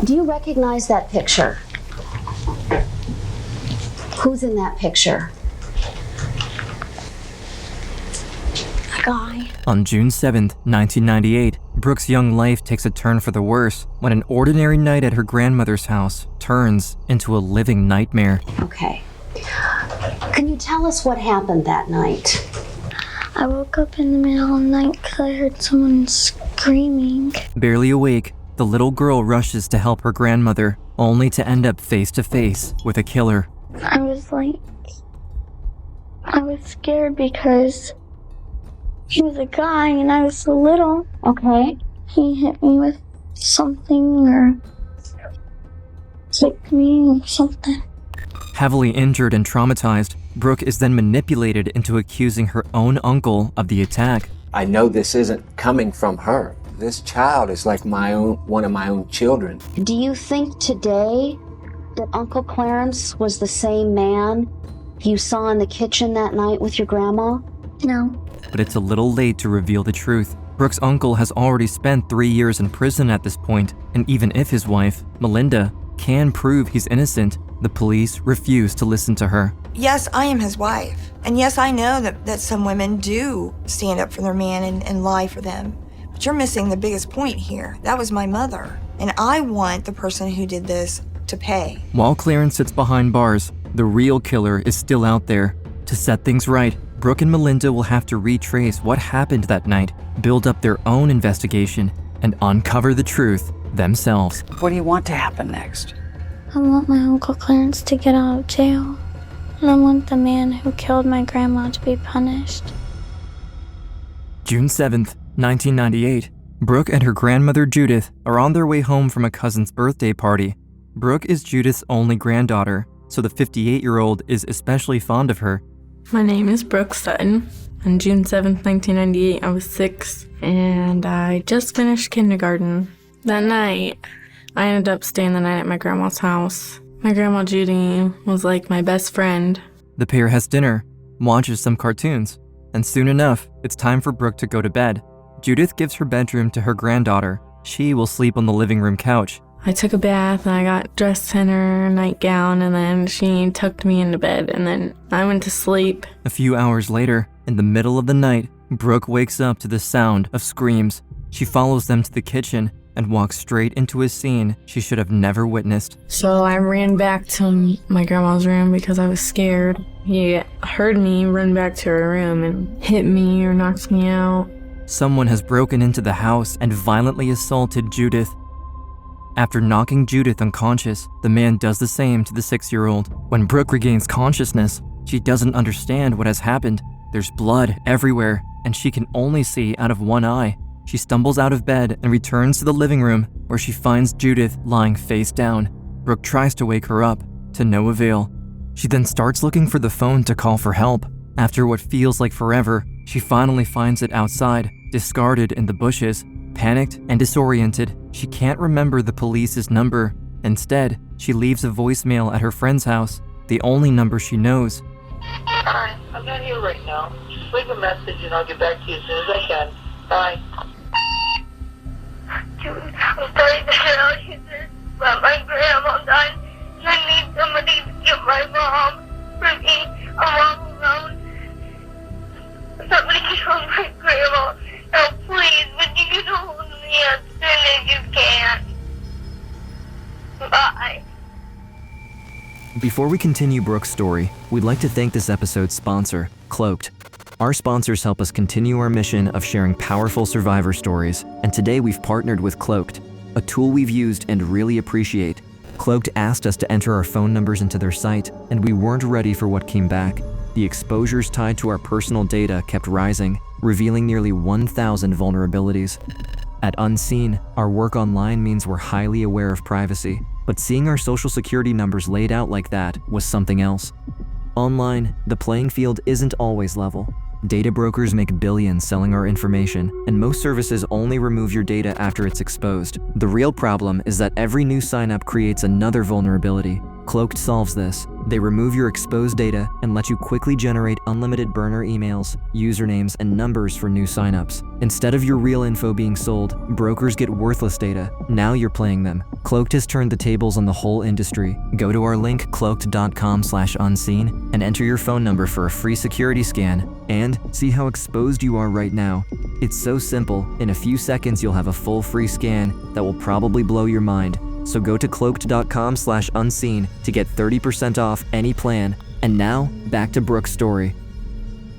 Do you recognize that picture? Who's in that picture? A guy. On June 7th, 1998, Brooke's young life takes a turn for the worse when an ordinary night at her grandmother's house turns into a living nightmare. Okay. Can you tell us what happened that night? I woke up in the middle of the night because I heard someone screaming. Barely awake, the little girl rushes to help her grandmother, only to end up face to face with a killer. I was scared because he was a guy and I was so little. Okay. He hit me with something or kicked me or something. Heavily injured and traumatized, Brooke is then manipulated into accusing her own uncle of the attack. I know this isn't coming from her. This child is like one of my own children. Do you think today that Uncle Clarence was the same man you saw in the kitchen that night with your grandma? No. But it's a little late to reveal the truth. Brooke's uncle has already spent 3 years in prison at this point, and even if his wife, Melinda, can prove he's innocent, the police refuse to listen to her. Yes, I am his wife. And yes, I know that some women do stand up for their man and lie for them. But you're missing the biggest point here. That was my mother. And I want the person who did this to pay. While Clarence sits behind bars, the real killer is still out there. To set things right, Brooke and Melinda will have to retrace what happened that night, build up their own investigation, and uncover the truth themselves. What do you want to happen next? I want my Uncle Clarence to get out of jail. And I want the man who killed my grandma to be punished. June 7th, 1998. Brooke and her grandmother Judith are on their way home from a cousin's birthday party. Brooke is Judith's only granddaughter, so the 58-year-old is especially fond of her. My name is Brooke Sutton. On June 7th, 1998, I was 6, and I just finished kindergarten. That night, I ended up staying the night at my grandma's house. My grandma Judy was like my best friend. The pair has dinner, watches some cartoons, and soon enough, it's time for Brooke to go to bed. Judith gives her bedroom to her granddaughter. She will sleep on the living room couch. I took a bath and I got dressed in her nightgown, and then she tucked me into bed, and then I went to sleep. A few hours later, in the middle of the night, Brooke wakes up to the sound of screams. She follows them to the kitchen and walks straight into a scene she should have never witnessed. So I ran back to my grandma's room because I was scared. He heard me run back to her room and hit me or knocked me out. Someone has broken into the house and violently assaulted Judith. After knocking Judith unconscious, the man does the same to the 6-year-old. When Brooke regains consciousness, she doesn't understand what has happened. There's blood everywhere, and she can only see out of one eye. She stumbles out of bed and returns to the living room, where she finds Judith lying face down. Brooke tries to wake her up, to no avail. She then starts looking for the phone to call for help. After what feels like forever, she finally finds it outside, discarded in the bushes. Panicked and disoriented, she can't remember the police's number. Instead, she leaves a voicemail at her friend's house, the only number she knows. Hi, I'm not here right now. Just leave a message and I'll get back to you as soon as I can. Bye. Dude, I'm starting to tell you this, but my grandma died, and I need somebody to get my mom for me. I'm all alone. Somebody kill my grandma. Oh, please, would you get a hold of me as soon as you can? Bye. Before we continue Brooke's story, we'd like to thank this episode's sponsor, Cloaked. Our sponsors help us continue our mission of sharing powerful survivor stories, and today we've partnered with Cloaked, a tool we've used and really appreciate. Cloaked asked us to enter our phone numbers into their site, and we weren't ready for what came back. The exposures tied to our personal data kept rising, revealing nearly 1,000 vulnerabilities. At Unseen, our work online means we're highly aware of privacy, but seeing our social security numbers laid out like that was something else. Online, the playing field isn't always level. Data brokers make billions selling our information, and most services only remove your data after it's exposed. The real problem is that every new sign-up creates another vulnerability, Cloaked solves this. They remove your exposed data and let you quickly generate unlimited burner emails, usernames, and numbers for new signups. Instead of your real info being sold, brokers get worthless data. Now you're playing them. Cloaked has turned the tables on the whole industry. Go to our link cloaked.com/unseen and enter your phone number for a free security scan and see how exposed you are right now. It's so simple. In a few seconds, you'll have a full free scan that will probably blow your mind. So go to cloaked.com/unseen to get 30% off any plan. And now, back to Brooke's story.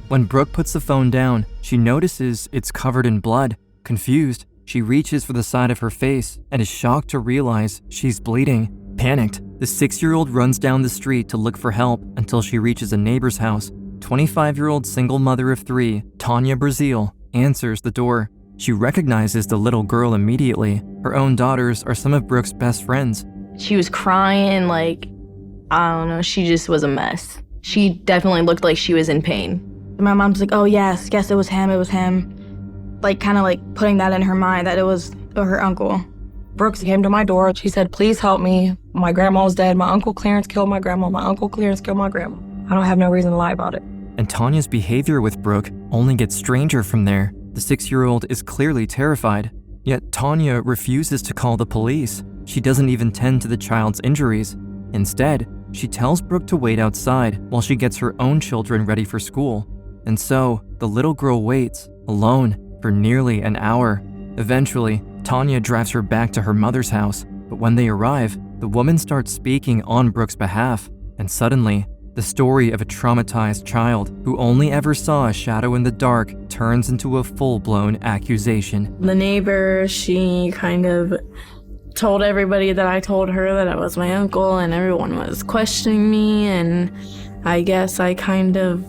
When Brooke puts the phone down, she notices it's covered in blood. Confused, she reaches for the side of her face and is shocked to realize she's bleeding. Panicked, the 6-year-old runs down the street to look for help until she reaches a neighbor's house. 25-year-old single mother of 3, Tanya Brazil, answers the door. She recognizes the little girl immediately. Her own daughters are some of Brooke's best friends. She was crying like, I don't know, she just was a mess. She definitely looked like she was in pain. My mom's like, oh yes, it was him. Like kind of like putting that in her mind that it was her uncle. Brooke came to my door. She said, please help me. My grandma's dead. My Uncle Clarence killed my grandma. My Uncle Clarence killed my grandma. I don't have no reason to lie about it. And Tanya's behavior with Brooke only gets stranger from there. The 6-year-old is clearly terrified, yet Tanya refuses to call the police. She doesn't even tend to the child's injuries. Instead, she tells Brooke to wait outside while she gets her own children ready for school. And so, the little girl waits, alone, for nearly an hour. Eventually, Tanya drives her back to her mother's house, but when they arrive, the woman starts speaking on Brooke's behalf, and suddenly, the story of a traumatized child who only ever saw a shadow in the dark turns into a full-blown accusation. The neighbor, she kind of told everybody that I told her that I was my uncle, and everyone was questioning me, and I guess I kind of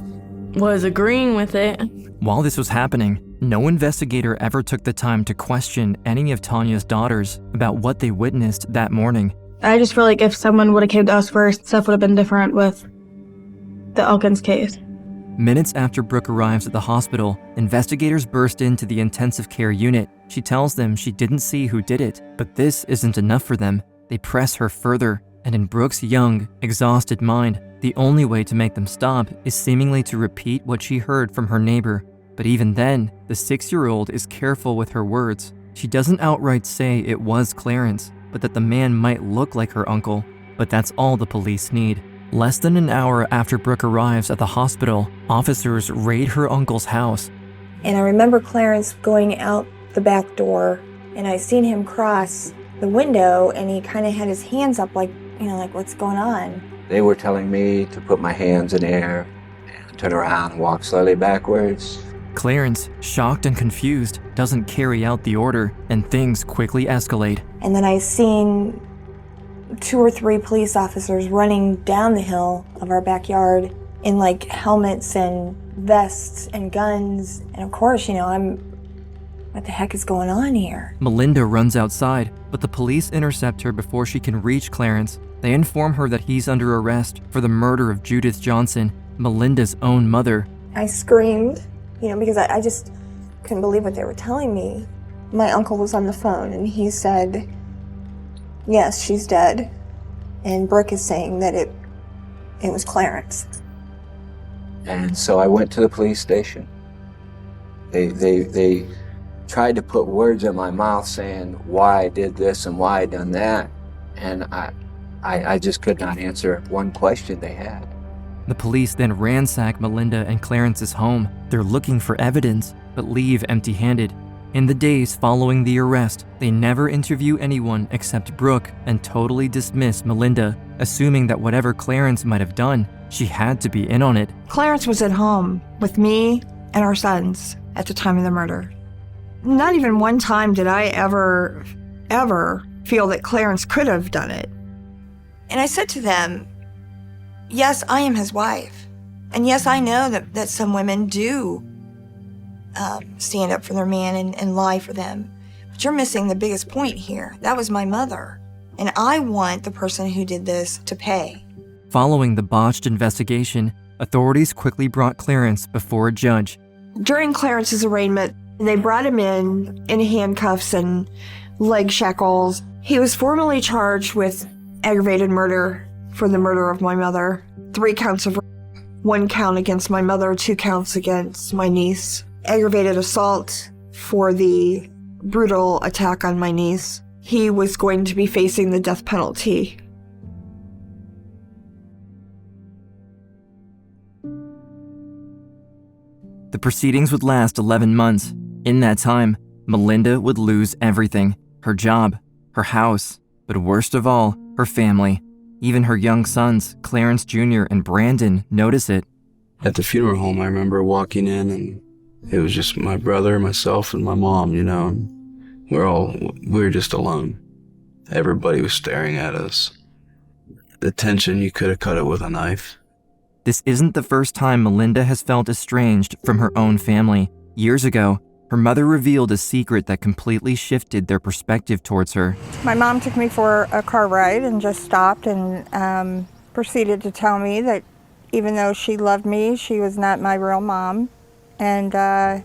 was agreeing with it. While this was happening, no investigator ever took the time to question any of Tanya's daughters about what they witnessed that morning. I just feel like if someone would have came to us first, stuff would have been different with the Elkins case. Minutes after Brooke arrives at the hospital, investigators burst into the intensive care unit. She tells them she didn't see who did it, but this isn't enough for them. They press her further, and in Brooke's young, exhausted mind, the only way to make them stop is seemingly to repeat what she heard from her neighbor. But even then, the 6-year-old is careful with her words. She doesn't outright say it was Clarence, but that the man might look like her uncle. But that's all the police need. Less than an hour after Brooke arrives at the hospital, officers raid her uncle's house. And I remember Clarence going out the back door, and I seen him cross the window, and he kind of had his hands up like, like what's going on? They were telling me to put my hands in the air and turn around and walk slowly backwards. Clarence, shocked and confused, doesn't carry out the order, and things quickly escalate. And then I seen 2 or 3 police officers running down the hill of our backyard in like helmets and vests and guns. And of course, what the heck is going on here? Melinda runs outside, but the police intercept her before she can reach Clarence. They inform her that he's under arrest for the murder of Judith Johnson, Melinda's own mother. I screamed, because I just couldn't believe what they were telling me. My uncle was on the phone and he said, yes, she's dead. And Brooke is saying that it was Clarence. And so I went to the police station. They tried to put words in my mouth saying why I did this and why I done that. And I just could not answer one question they had. The police then ransack Melinda and Clarence's home. They're looking for evidence, but leave empty-handed. In the days following the arrest, they never interview anyone except Brooke and totally dismiss Melinda, assuming that whatever Clarence might have done, she had to be in on it. Clarence was at home with me and our sons at the time of the murder. Not even one time did I ever feel that Clarence could have done it. And I said to them, yes, I am his wife. And yes, I know that some women do stand up for their man and lie for them. But you're missing the biggest point here. That was my mother. And I want the person who did this to pay. Following the botched investigation, authorities quickly brought Clarence before a judge. During Clarence's arraignment, they brought him in handcuffs and leg shackles. He was formally charged with aggravated murder for the murder of my mother. 3 counts of rape, 1 count against my mother, 2 counts against my niece. Aggravated assault for the brutal attack on my niece. He was going to be facing the death penalty. The proceedings would last 11 months. In that time, Melinda would lose everything: her job, her house, but worst of all, her family. Even her young sons, Clarence Jr. and Brandon, notice it. At the funeral home, I remember walking in and it was just my brother, myself, and my mom, you know. We were just alone. Everybody was staring at us. The tension, you could have cut it with a knife. This isn't the first time Melinda has felt estranged from her own family. Years ago, her mother revealed a secret that completely shifted their perspective towards her. My mom took me for a car ride and just stopped and proceeded to tell me that even though she loved me, she was not my real mom, and that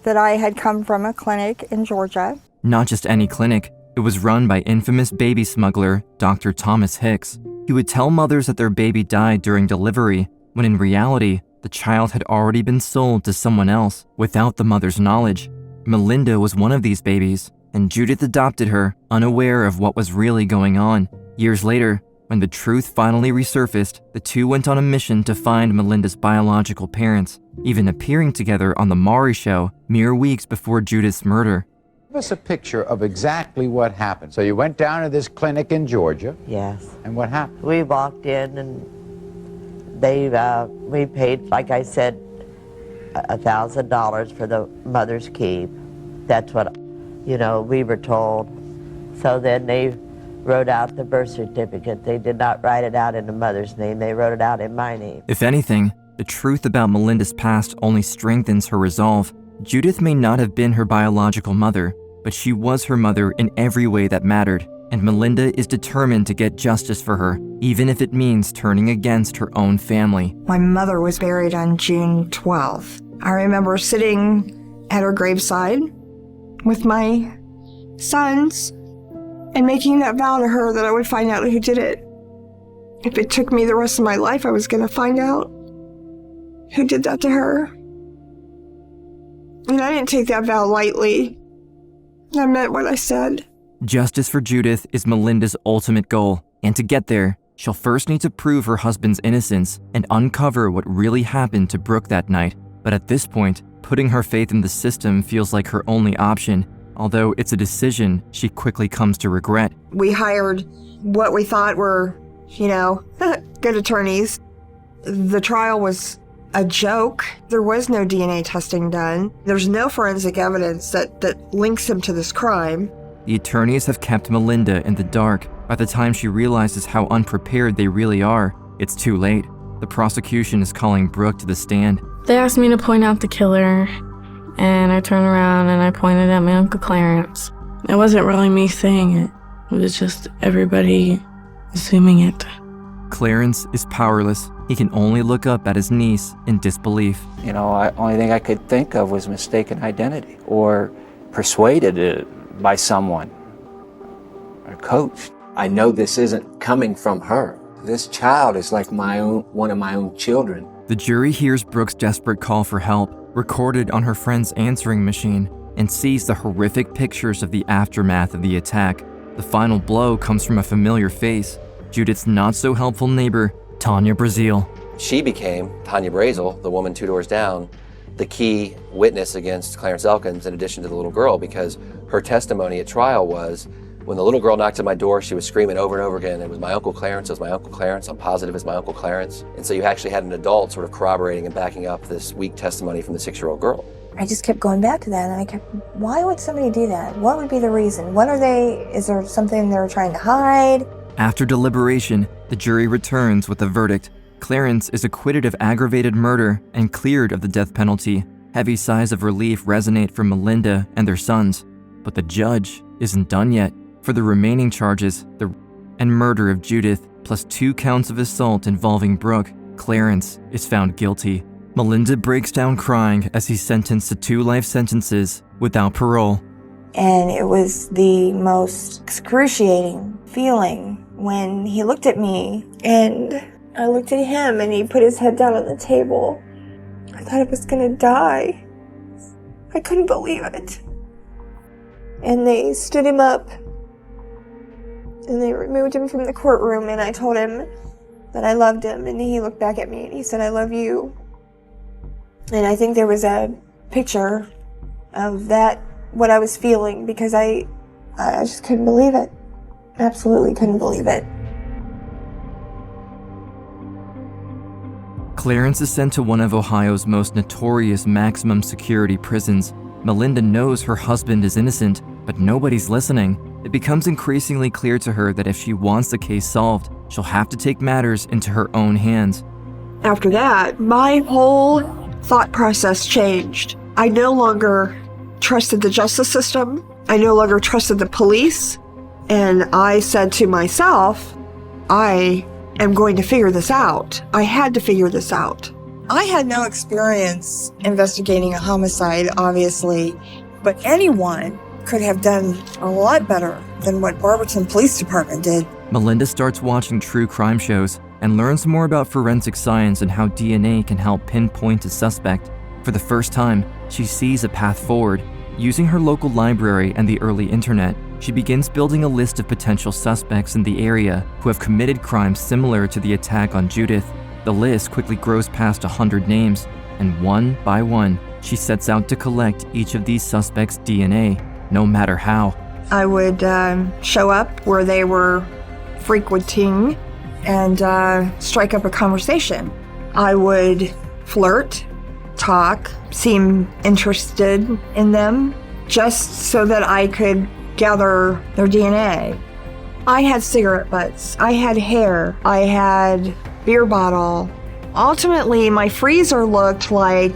I had come from a clinic in Georgia. Not just any clinic. It was run by infamous baby smuggler Dr. Thomas Hicks. He would tell mothers that their baby died during delivery, when in reality, the child had already been sold to someone else without the mother's knowledge. Melinda was one of these babies, and Judith adopted her, unaware of what was really going on. Years later, when the truth finally resurfaced, the two went on a mission to find Melinda's biological parents, even appearing together on The Maury Show mere weeks before Judith's murder. Give us a picture of exactly what happened. So you went down to this clinic in Georgia. Yes. And what happened? We walked in and we paid, like I said, $1,000 for the mother's keep. That's what, we were told. So then they wrote out the birth certificate. They did not write it out in the mother's name. They wrote it out in my name. If anything, the truth about Melinda's past only strengthens her resolve. Judith may not have been her biological mother, but she was her mother in every way that mattered, and Melinda is determined to get justice for her, even if it means turning against her own family. My mother was buried on June 12th. I remember sitting at her graveside with my sons and making that vow to her that I would find out who did it. If it took me the rest of my life, I was going to find out who did that to her. And I didn't take that vow lightly. I meant what I said. Justice for Judith is Melinda's ultimate goal, and to get there, she'll first need to prove her husband's innocence and uncover what really happened to Brooke that night. But at this point, putting her faith in the system feels like her only option, although it's a decision she quickly comes to regret. We hired what we thought were, good attorneys. The trial was a joke. There was no DNA testing done. There's no forensic evidence that links him to this crime. The attorneys have kept Melinda in the dark. By the time she realizes how unprepared they really are, it's too late. The prosecution is calling Brooke to the stand. They asked me to point out the killer, and I turned around and I pointed at my Uncle Clarence. It wasn't really me saying it. It was just everybody assuming it. Clarence is powerless. He can only look up at his niece in disbelief. Only thing I could think of was mistaken identity or persuaded by someone or coached. I know this isn't coming from her. This child is like one of my own children. The jury hears Brooke's desperate call for help, recorded on her friend's answering machine, and sees the horrific pictures of the aftermath of the attack. The final blow comes from a familiar face, Judith's not-so-helpful neighbor, Tanya Brazil. She became, Tanya Brazil, the woman 2 doors down, the key witness against Clarence Elkins in addition to the little girl, because her testimony at trial was, when the little girl knocked at my door, she was screaming over and over again, it was my Uncle Clarence, it was my Uncle Clarence, I'm positive it's my Uncle Clarence. And so you actually had an adult sort of corroborating and backing up this weak testimony from the 6-year-old girl. I just kept going back to that, and why would somebody do that? What would be the reason? Is there something they're trying to hide? After deliberation, the jury returns with a verdict. Clarence is acquitted of aggravated murder and cleared of the death penalty. Heavy sighs of relief resonate from Melinda and their sons. But the judge isn't done yet. For the remaining charges, and murder of Judith, plus 2 counts of assault involving Brooke, Clarence is found guilty. Melinda breaks down crying as he's sentenced to 2 life sentences without parole. And it was the most excruciating feeling when he looked at me and I looked at him and he put his head down on the table. I thought I was gonna die. I couldn't believe it. And they stood him up and they removed him from the courtroom, and I told him that I loved him, and he looked back at me and he said, "I love you." And I think there was a picture of that, what I was feeling, because I just couldn't believe it. Absolutely couldn't believe it. Clarence is sent to one of Ohio's most notorious maximum security prisons. Melinda knows her husband is innocent, but nobody's listening. It becomes increasingly clear to her that if she wants the case solved, she'll have to take matters into her own hands. After that, my whole thought process changed. I no longer trusted the justice system. I no longer trusted the police. And I said to myself, I am going to figure this out. I had to figure this out. I had no experience investigating a homicide, obviously, but anyone could have done a lot better than what Barberton Police Department did. Melinda starts watching true crime shows and learns more about forensic science and how DNA can help pinpoint a suspect. For the first time, she sees a path forward. Using her local library and the early internet, she begins building a list of potential suspects in the area who have committed crimes similar to the attack on Judith. The list quickly grows past 100 names, and one by one, she sets out to collect each of these suspects' DNA, no matter how. I would show up where they were frequenting and strike up a conversation. I would flirt, talk, seem interested in them, just so that I could gather their DNA. I had cigarette butts, I had hair, I had beer bottle. Ultimately, my freezer looked like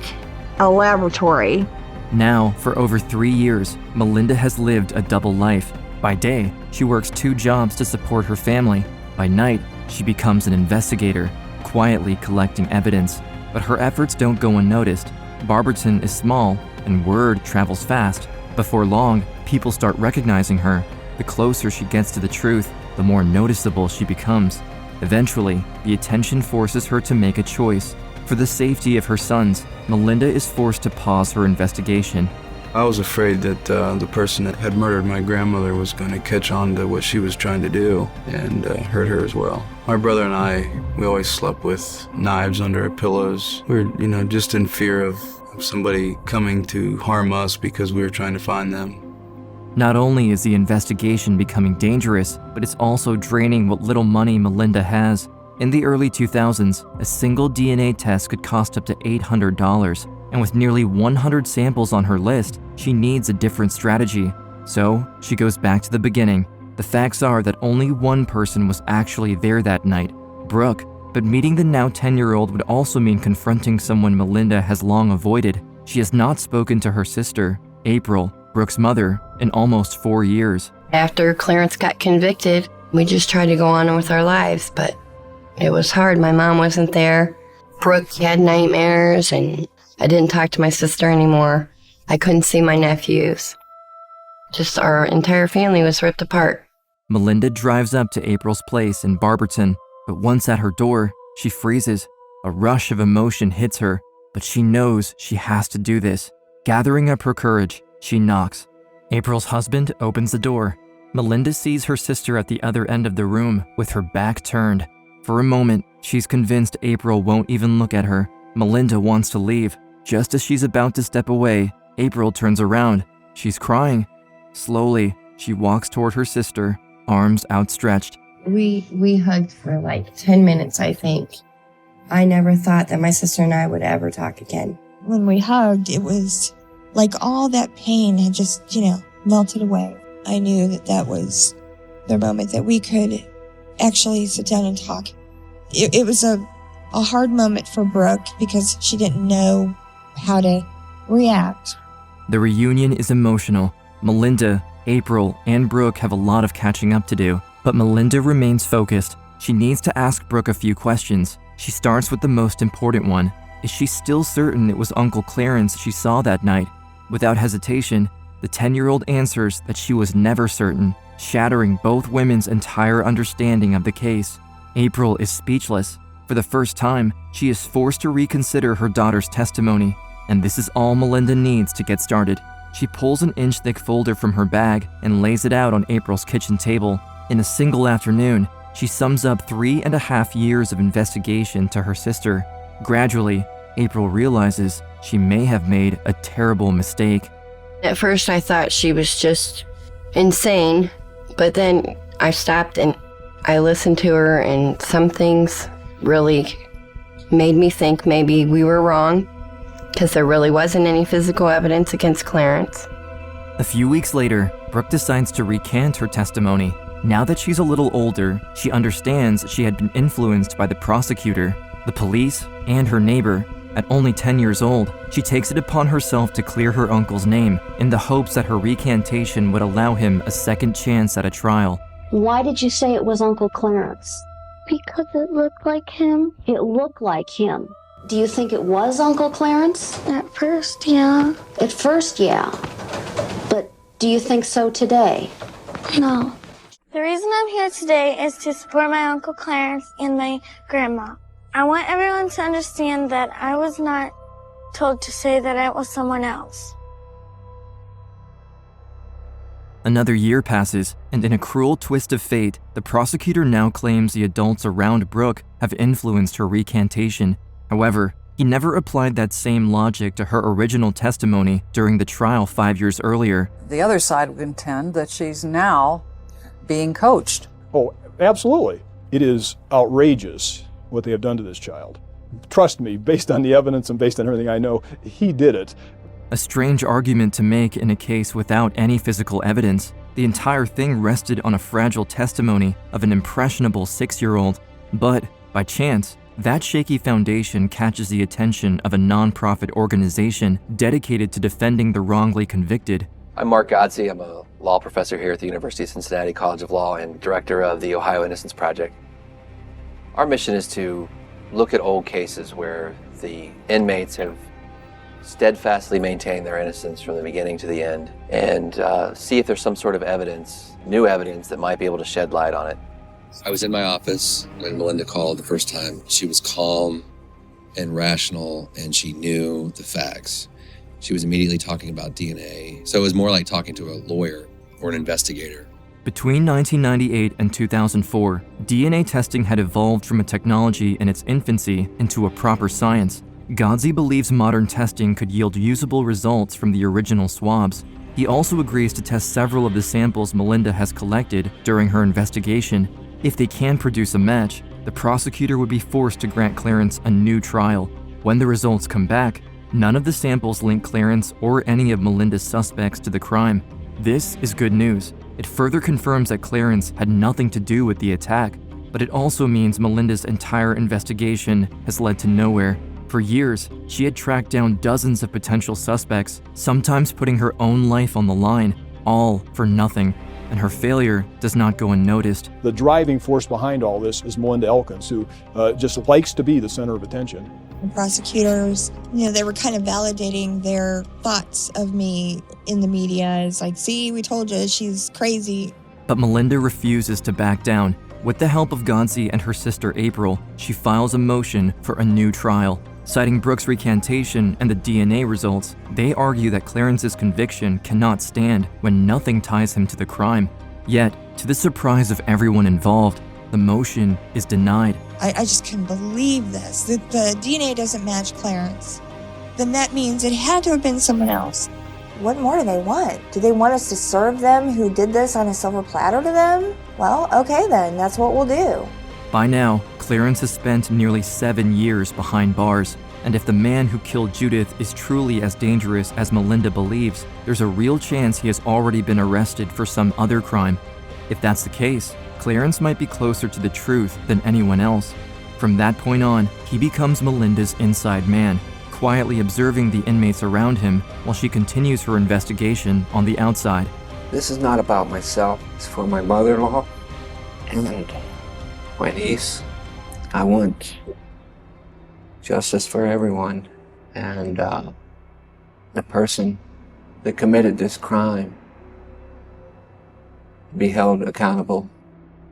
a laboratory. Now, for over 3 years, Melinda has lived a double life. By day, she works 2 jobs to support her family. By night, she becomes an investigator, quietly collecting evidence. But her efforts don't go unnoticed. Barberton is small, and word travels fast. Before long, people start recognizing her. The closer she gets to the truth, the more noticeable she becomes. Eventually, the attention forces her to make a choice. For the safety of her sons, Melinda is forced to pause her investigation. I was afraid that the person that had murdered my grandmother was going to catch on to what she was trying to do and hurt her as well. My brother and I, we always slept with knives under our pillows. We were, just in fear of somebody coming to harm us because we were trying to find them. Not only is the investigation becoming dangerous, but it's also draining what little money Melinda has. In the early 2000s, a single DNA test could cost up to $800, and with nearly 100 samples on her list, she needs a different strategy. So, she goes back to the beginning. The facts are that only one person was actually there that night, Brooke, but meeting the now 10-year-old would also mean confronting someone Melinda has long avoided. She has not spoken to her sister, April, Brooke's mother, in almost 4 years. After Clarence got convicted, we just tried to go on with our lives, but it was hard. My mom wasn't there. Brooke had nightmares, and I didn't talk to my sister anymore. I couldn't see my nephews. Just our entire family was ripped apart. Melinda drives up to April's place in Barberton, but once at her door, she freezes. A rush of emotion hits her, but she knows she has to do this. Gathering up her courage, she knocks. April's husband opens the door. Melinda sees her sister at the other end of the room with her back turned. For a moment, she's convinced April won't even look at her. Melinda wants to leave. Just as she's about to step away, April turns around. She's crying. Slowly, she walks toward her sister, arms outstretched. We hugged for like 10 minutes, I think. I never thought that my sister and I would ever talk again. When we hugged, it was like all that pain had just, melted away. I knew that that was the moment that we could actually sit down and talk. It was a hard moment for Brooke because she didn't know how to react. The reunion is emotional. Melinda, April, and Brooke have a lot of catching up to do, but Melinda remains focused. She needs to ask Brooke a few questions. She starts with the most important one. Is she still certain it was Uncle Clarence she saw that night? Without hesitation, the 10-year-old answers that she was never certain, shattering both women's entire understanding of the case. April is speechless. For the first time, she is forced to reconsider her daughter's testimony, and this is all Melinda needs to get started. She pulls an inch-thick folder from her bag and lays it out on April's kitchen table. In a single afternoon, she sums up 3.5 years of investigation to her sister. Gradually, April realizes she may have made a terrible mistake. At first, I thought she was just insane, but then I stopped and I listened to her, and some things really made me think maybe we were wrong, because there really wasn't any physical evidence against Clarence. A few weeks later, Brooke decides to recant her testimony. Now that she's a little older, she understands she had been influenced by the prosecutor, the police, and her neighbor. At only 10 years old, she takes it upon herself to clear her uncle's name in the hopes that her recantation would allow him a second chance at a trial. Why did you say it was Uncle Clarence? Because it looked like him. It looked like him. Do you think it was Uncle Clarence? At first, yeah. At first, yeah. But do you think so today? No. The reason I'm here today is to support my Uncle Clarence and my grandma. I want everyone to understand that I was not told to say that it was someone else. Another year passes, and in a cruel twist of fate, the prosecutor now claims the adults around Brooke have influenced her recantation. However, he never applied that same logic to her original testimony during the trial 5 years earlier. The other side would contend that she's now being coached. Oh, absolutely. It is outrageous what they have done to this child. Trust me, based on the evidence and based on everything I know, he did it. A strange argument to make in a case without any physical evidence. The entire thing rested on a fragile testimony of an impressionable 6-year-old. But, by chance, that shaky foundation catches the attention of a non-profit organization dedicated to defending the wrongly convicted. I'm Mark Godsey. I'm a law professor here at the University of Cincinnati College of Law and director of the Ohio Innocence Project. Our mission is to look at old cases where the inmates have steadfastly maintained their innocence from the beginning to the end, and see if there's some sort of evidence, new evidence, that might be able to shed light on it. I was in my office when Melinda called the first time. She was calm and rational, and she knew the facts. She was immediately talking about DNA, so it was more like talking to a lawyer or an investigator. Between 1998 and 2004, DNA testing had evolved from a technology in its infancy into a proper science. Godsey believes modern testing could yield usable results from the original swabs. He also agrees to test several of the samples Melinda has collected during her investigation. If they can produce a match, the prosecutor would be forced to grant Clarence a new trial. When the results come back, none of the samples link Clarence or any of Melinda's suspects to the crime. This is good news. It further confirms that Clarence had nothing to do with the attack, but it also means Melinda's entire investigation has led to nowhere. For years, she had tracked down dozens of potential suspects, sometimes putting her own life on the line, all for nothing. And her failure does not go unnoticed. The driving force behind all this is Melinda Elkins, who just likes to be the center of attention. The prosecutors, they were kind of validating their thoughts of me in the media. It's like, see, we told you, she's crazy. But Melinda refuses to back down. With the help of Godsey and her sister April, she files a motion for a new trial. Citing Brooke's recantation and the DNA results, they argue that Clarence's conviction cannot stand when nothing ties him to the crime. Yet, to the surprise of everyone involved, the motion is denied. I just couldn't believe this, that the DNA doesn't match Clarence. Then that means it had to have been someone else. What more do they want? Do they want us to serve them who did this on a silver platter to them? Well, okay then, that's what we'll do. By now, Clarence has spent nearly 7 years behind bars, and if the man who killed Judith is truly as dangerous as Melinda believes, there's a real chance he has already been arrested for some other crime. If that's the case, Clarence might be closer to the truth than anyone else. From that point on, he becomes Melinda's inside man, quietly observing the inmates around him while she continues her investigation on the outside. This is not about myself, it's for my mother-in-law and my niece. I want justice for everyone, and the person that committed this crime be held accountable.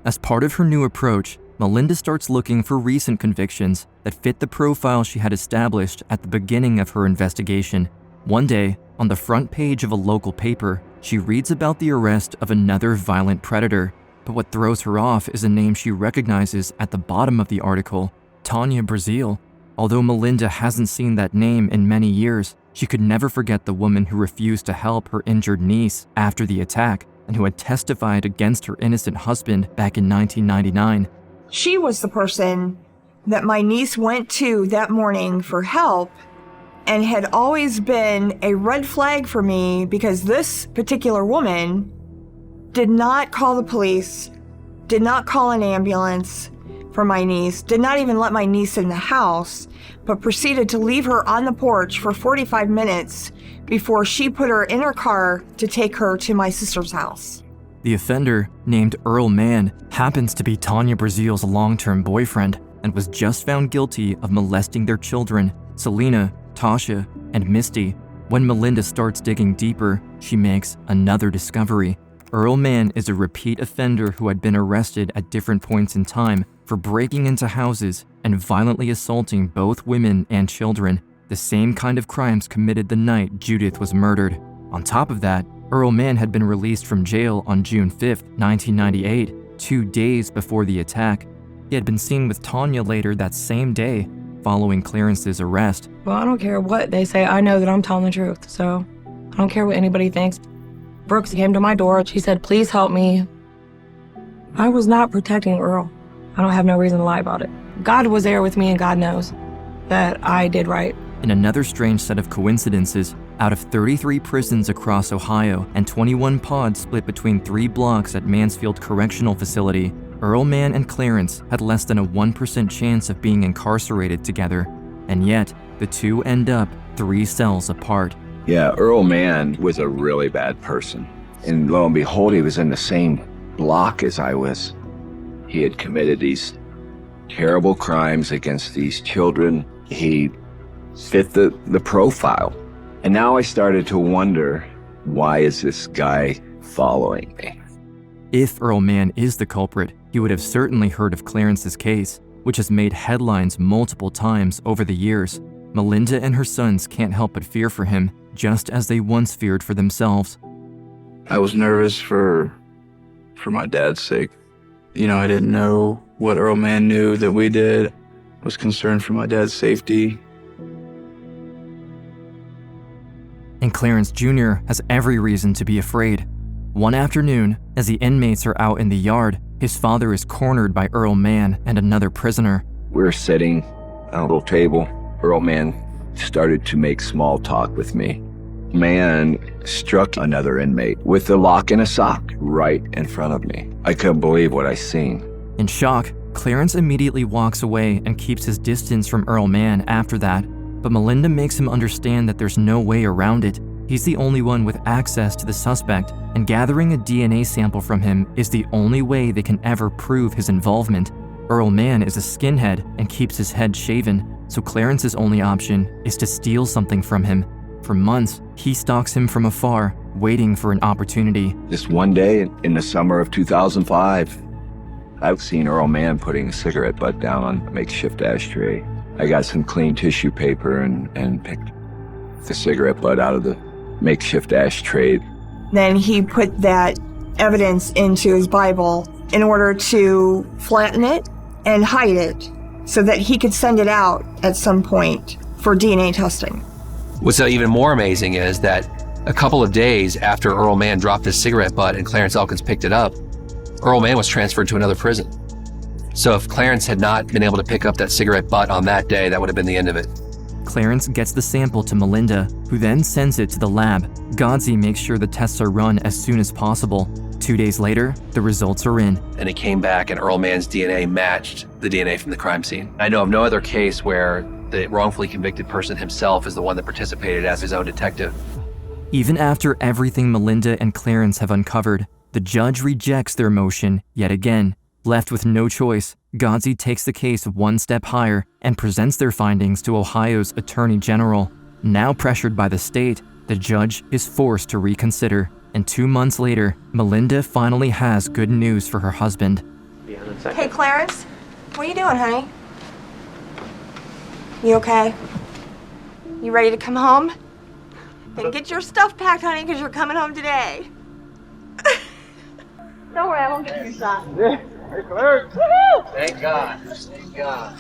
As part of her new approach, Melinda starts looking for recent convictions that fit the profile she had established at the beginning of her investigation. One day, on the front page of a local paper, she reads about the arrest of another violent predator. But what throws her off is a name she recognizes at the bottom of the article, Tanya Brazil. Although Melinda hasn't seen that name in many years, she could never forget the woman who refused to help her injured niece after the attack and who had testified against her innocent husband back in 1999. She was the person that my niece went to that morning for help and had always been a red flag for me because this particular woman did not call the police, did not call an ambulance for my niece, did not even let my niece in the house, but proceeded to leave her on the porch for 45 minutes before she put her in her car to take her to my sister's house. The offender, named Earl Mann, happens to be Tanya Brazil's long-term boyfriend and was just found guilty of molesting their children, Selena, Tasha, and Misty. When Melinda starts digging deeper, she makes another discovery. Earl Mann is a repeat offender who had been arrested at different points in time for breaking into houses and violently assaulting both women and children, the same kind of crimes committed the night Judith was murdered. On top of that, Earl Mann had been released from jail on June 5, 1998, 2 days before the attack. He had been seen with Tanya later that same day, following Clarence's arrest. Well, I don't care what they say. I know that I'm telling the truth, so I don't care what anybody thinks. Brooks came to my door. She said, please help me. I was not protecting Earl. I don't have no reason to lie about it. God was there with me, and God knows that I did right. In another strange set of coincidences, out of 33 prisons across Ohio and 21 pods split between 3 blocks at Mansfield Correctional Facility, Earl Mann and Clarence had less than a 1% chance of being incarcerated together. And yet, the two end up 3 cells apart. Yeah, Earl Mann was a really bad person. And lo and behold, he was in the same block as I was. He had committed these terrible crimes against these children. He fit the profile. And now I started to wonder, why is this guy following me? If Earl Mann is the culprit, he would have certainly heard of Clarence's case, which has made headlines multiple times over the years. Melinda and her sons can't help but fear for him, just as they once feared for themselves. I was nervous for my dad's sake. You know, I didn't know what Earl Mann knew that we did. I was concerned for my dad's safety. And Clarence Jr. has every reason to be afraid. One afternoon, as the inmates are out in the yard, his father is cornered by Earl Mann and another prisoner. We were sitting at a little table. Earl Mann started to make small talk with me. Man struck another inmate with a lock and a sock right in front of me. I couldn't believe what I seen. In shock, Clarence immediately walks away and keeps his distance from Earl Mann after that. But Melinda makes him understand that there's no way around it. He's the only one with access to the suspect, and gathering a DNA sample from him is the only way they can ever prove his involvement. Earl Mann is a skinhead and keeps his head shaven, so Clarence's only option is to steal something from him. For months, he stalks him from afar, waiting for an opportunity. Just one day in the summer of 2005, I've seen Earl Mann putting a cigarette butt down on a makeshift ashtray. I got some clean tissue paper and picked the cigarette butt out of the makeshift ashtray. Then he put that evidence into his Bible in order to flatten it and hide it so that he could send it out at some point for DNA testing. What's even more amazing is that a couple of days after Earl Mann dropped his cigarette butt and Clarence Elkins picked it up, Earl Mann was transferred to another prison. So if Clarence had not been able to pick up that cigarette butt on that day, that would have been the end of it. Clarence gets the sample to Melinda, who then sends it to the lab. Godzi makes sure the tests are run as soon as possible. 2 days later, the results are in. And it came back and Earl Mann's DNA matched the DNA from the crime scene. I know of no other case where the wrongfully convicted person himself is the one that participated as his own detective. Even after everything Melinda and Clarence have uncovered, the judge rejects their motion yet again. Left with no choice, Godzi takes the case one step higher and presents their findings to Ohio's Attorney General. Now pressured by the state, the judge is forced to reconsider, and 2 months later, Melinda finally has good news for her husband. Hey, Clarence, what are you doing, honey? You okay? You ready to come home? Then get your stuff packed, honey, because you're coming home today. Don't worry, I won't give you a shot. Hey, Clarence. Woohoo! Thank God. Thank God.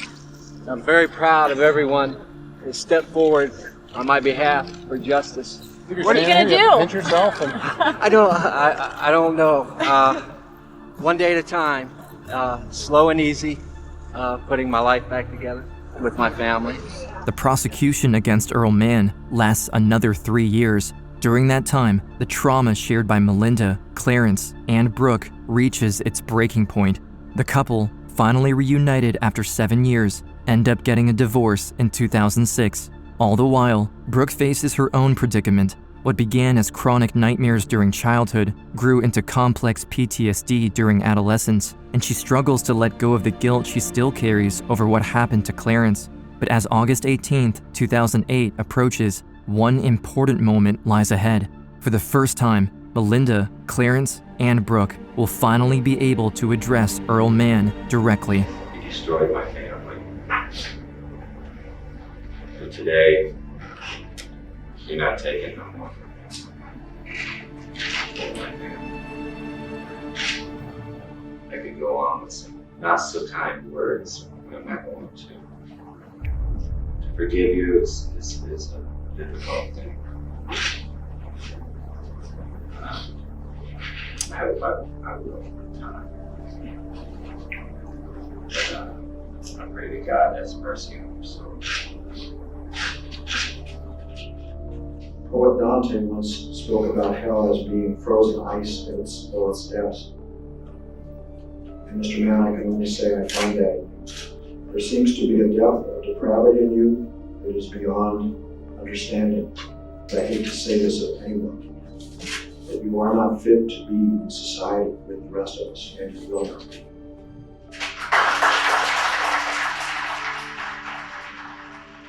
I'm very proud of everyone who stepped forward on my behalf for justice. What are you gonna do? Pinch yourself. I don't know. One day at a time, slow and easy, putting my life back together with my family. The prosecution against Earl Mann lasts another 3 years. During that time, the trauma shared by Melinda, Clarence, and Brooke reaches its breaking point. The couple, finally reunited after 7 years, end up getting a divorce in 2006. All the while, Brooke faces her own predicament. What began as chronic nightmares during childhood grew into complex PTSD during adolescence, and she struggles to let go of the guilt she still carries over what happened to Clarence. But as August 18th, 2008 approaches, one important moment lies ahead. For the first time, Melinda, Clarence, and Brooke will finally be able to address Earl Mann directly. You destroyed my family. And today, you're not taking no more. I could go on with some not so kind words, but I'm not going to. To forgive you is a difficult thing. I hope I will over time. But, I pray that God has mercy on your soul. Poet Dante once spoke about hell as being frozen ice at its lowest depths. And Mr. Mann, I can only say I find that there seems to be a depth of depravity in you that is beyond understanding. I hate to say this of anyone, that you are not fit to be in society with the rest of us, and you will not be.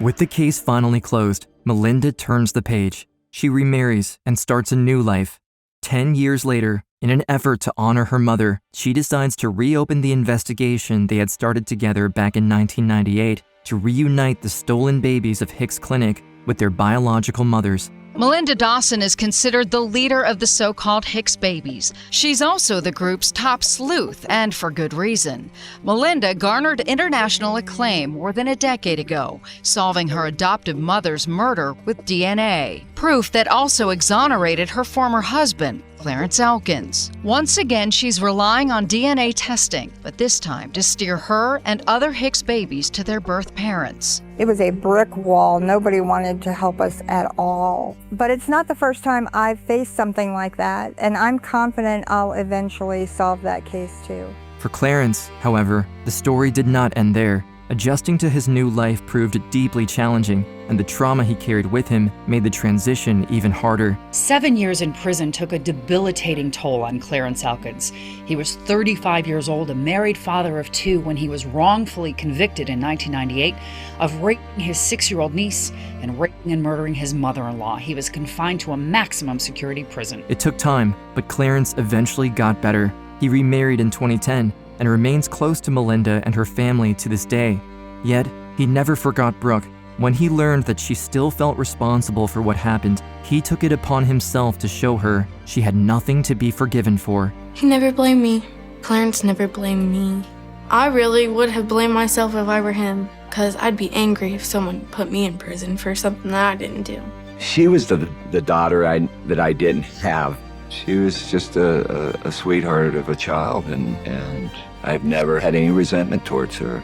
With the case finally closed, Melinda turns the page. She remarries and starts a new life. 10 years later, in an effort to honor her mother, she decides to reopen the investigation they had started together back in 1998 to reunite the stolen babies of Hicks Clinic with their biological mothers. Melinda Dawson is considered the leader of the so-called Hicks babies. She's also the group's top sleuth, and for good reason. Melinda garnered international acclaim more than a decade ago, solving her adoptive mother's murder with DNA, proof that also exonerated her former husband, Clarence Elkins. Once again, she's relying on DNA testing, but this time to steer her and other Hicks babies to their birth parents. It was a brick wall. Nobody wanted to help us at all. But it's not the first time I've faced something like that, and I'm confident I'll eventually solve that case too. For Clarence, however, the story did not end there. Adjusting to his new life proved deeply challenging, and the trauma he carried with him made the transition even harder. 7 years in prison took a debilitating toll on Clarence Elkins. He was 35 years old, a married father of 2, when he was wrongfully convicted in 1998 of raping his 6-year-old niece and raping and murdering his mother-in-law. He was confined to a maximum security prison. It took time, but Clarence eventually got better. He remarried in 2010 and remains close to Melinda and her family to this day. Yet, he never forgot Brooke. When he learned that she still felt responsible for what happened, he took it upon himself to show her she had nothing to be forgiven for. He never blamed me. Clarence never blamed me. I really would have blamed myself if I were him, because I'd be angry if someone put me in prison for something that I didn't do. She was the daughter that I didn't have. She was just a sweetheart of a child, and I've never had any resentment towards her.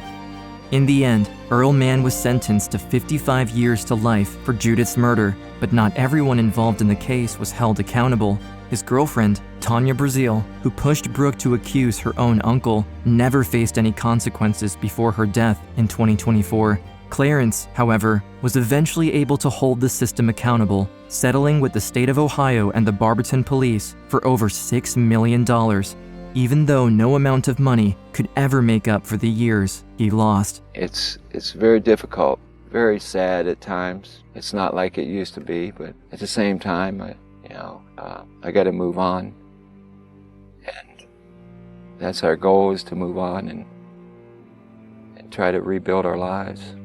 In the end, Earl Mann was sentenced to 55 years to life for Judith's murder, but not everyone involved in the case was held accountable. His girlfriend, Tanya Brazil, who pushed Brooke to accuse her own uncle, never faced any consequences before her death in 2024. Clarence, however, was eventually able to hold the system accountable, settling with the state of Ohio and the Barberton police for over $6 million, even though no amount of money could ever make up for the years he lost. It's very difficult very sad at times. It's not like it used to be, but at the same time, I got to move on. And that's our goal, is to move on and try to rebuild our lives.